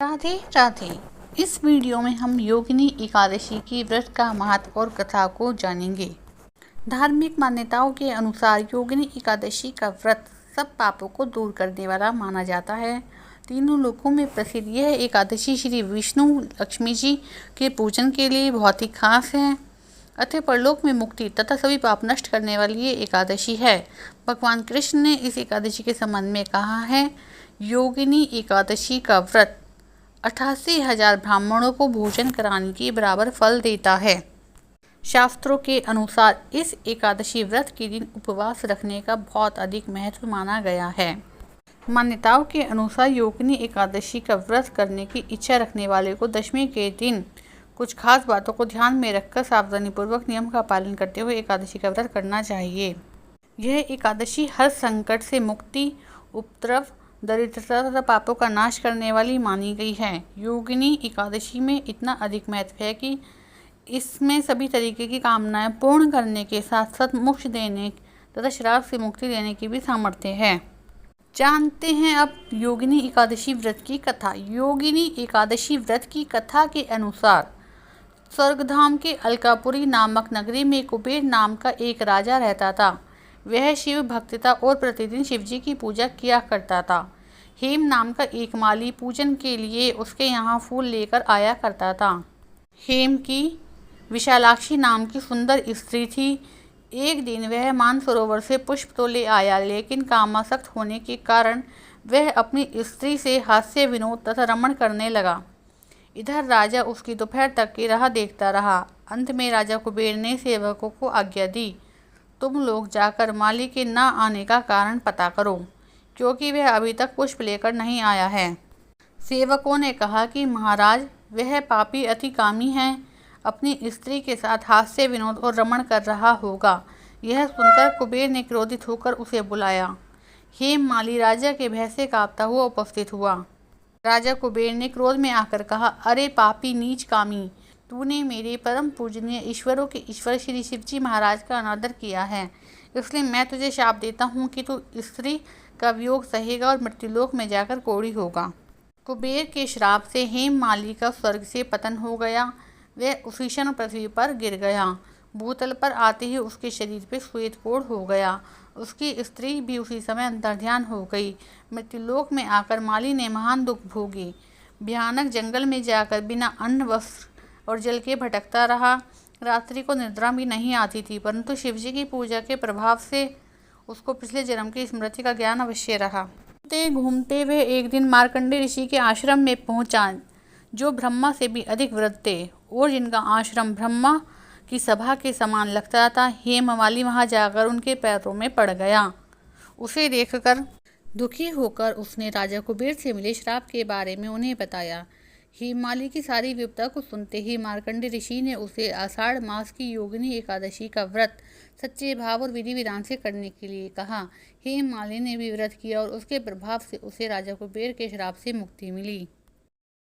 राधे राधे। इस वीडियो में हम योगिनी एकादशी की व्रत का महत्व और कथा को जानेंगे। धार्मिक मान्यताओं के अनुसार योगिनी एकादशी का व्रत सब पापों को दूर करने वाला माना जाता है। तीनों लोकों में प्रसिद्ध यह एकादशी श्री विष्णु लक्ष्मी जी के पूजन के लिए बहुत ही खास है। अतः परलोक में मुक्ति तथा सभी पाप नष्ट करने वाली ये एकादशी है। भगवान कृष्ण ने इस एकादशी के संबंध में कहा है, योगिनी एकादशी का व्रत 88,000 ब्राह्मणों को भोजन कराने के बराबर फल देता है। शास्त्रों के अनुसार इस एकादशी व्रत के दिन उपवास रखने का बहुत अधिक महत्व माना गया है। मान्यताओं के अनुसार योगिनी एकादशी का व्रत करने की इच्छा रखने वाले को दशमी के दिन कुछ खास बातों को ध्यान में रखकर सावधानीपूर्वक नियम का पालन करते हुए एकादशी का व्रत करना चाहिए। यह एकादशी हर संकट से मुक्ति, उपद्रव, दरिद्रता तथा पापों का नाश करने वाली मानी गई है। योगिनी एकादशी में इतना अधिक महत्व है कि इसमें सभी तरीके की कामनाएं पूर्ण करने के साथ साथ मोक्ष देने तथा श्राप से मुक्ति देने की भी सामर्थ्य है। जानते हैं अब योगिनी एकादशी व्रत की कथा। योगिनी एकादशी व्रत की कथा के अनुसार स्वर्गधाम के अलकापुरी नामक नगरी में कुबेर नाम का एक राजा रहता था। वह शिव भक्त था और प्रतिदिन शिवजी की पूजा किया करता था। हेम नाम का एक माली पूजन के लिए उसके यहाँ फूल लेकर आया करता था। हेम की विशालाक्षी नाम की सुंदर स्त्री थी। एक दिन वह मानसरोवर से पुष्प तो ले आया, लेकिन कामासक्त होने के कारण वह अपनी स्त्री से हास्य विनोद तथा रमण करने लगा। इधर राजा उसकी दोपहर तक की राह देखता रहा। अंत में राजा कुबेर ने सेवकों को आज्ञा दी, तुम लोग जाकर माली के न आने का कारण पता करो, क्योंकि वह अभी तक पुष्प लेकर नहीं आया है। सेवकों ने कहा कि महाराज, वह पापी अतिकामी है, अपनी स्त्री के साथ हास्य विनोद और रमण कर रहा होगा। यह सुनकर कुबेर ने क्रोधित होकर उसे बुलाया। हेम माली राजा के भय से कांपता हुआ उपस्थित हुआ। राजा कुबेर ने क्रोध में आकर कहा, अरे पापी नीच कामी, तूने मेरे परम पूजनीय ईश्वरों के ईश्वर श्री शिवजी महाराज का अनादर किया है, इसलिए मैं तुझे शाप देता हूँ कि तू स्त्री का वियोग सहेगा और मृत्युलोक में जाकर कोढ़ी होगा। कुबेर के श्राप से हेम माली का स्वर्ग से पतन हो गया। वह उसी क्षण पृथ्वी पर गिर गया। भूतल पर आते ही उसके शरीर पे श्वेत कोढ़ हो गया। उसकी स्त्री भी उसी समय अंतर्ध्यान हो गई। मृत्युलोक में आकर माली ने महान दुख भोगी। भयानक जंगल में जाकर बिना अन्न, वस्त्र और जल के भटकता रहा। रात्रि को निद्रा भी नहीं आती थी, परंतु शिवजी की पूजा के प्रभाव से उसको पिछले जन्म की स्मृति का ज्ञान अवश्य रहा। घूमते हुए एक दिन मार्कंडेय ऋषि के आश्रम में पहुंचा, जो ब्रह्मा से भी अधिक वृद्ध थे और जिनका आश्रम ब्रह्मा की सभा के समान लगता था। हेम माली वहां जाकर उनके पैरों में पड़ गया। उसे देखकर दुखी होकर उसने राजा कुबेर से मिले श्राप के बारे में उन्हें बताया। हेममाली की सारी विपदा को सुनते ही मार्कंडेय ऋषि ने उसे आषाढ़ मास की योगिनी एकादशी का व्रत सच्चे भाव और विधि विधान से करने के लिए कहा। हेममाली ने भी व्रत किया और उसके प्रभाव से उसे राजा कुबेर के श्राप से मुक्ति मिली।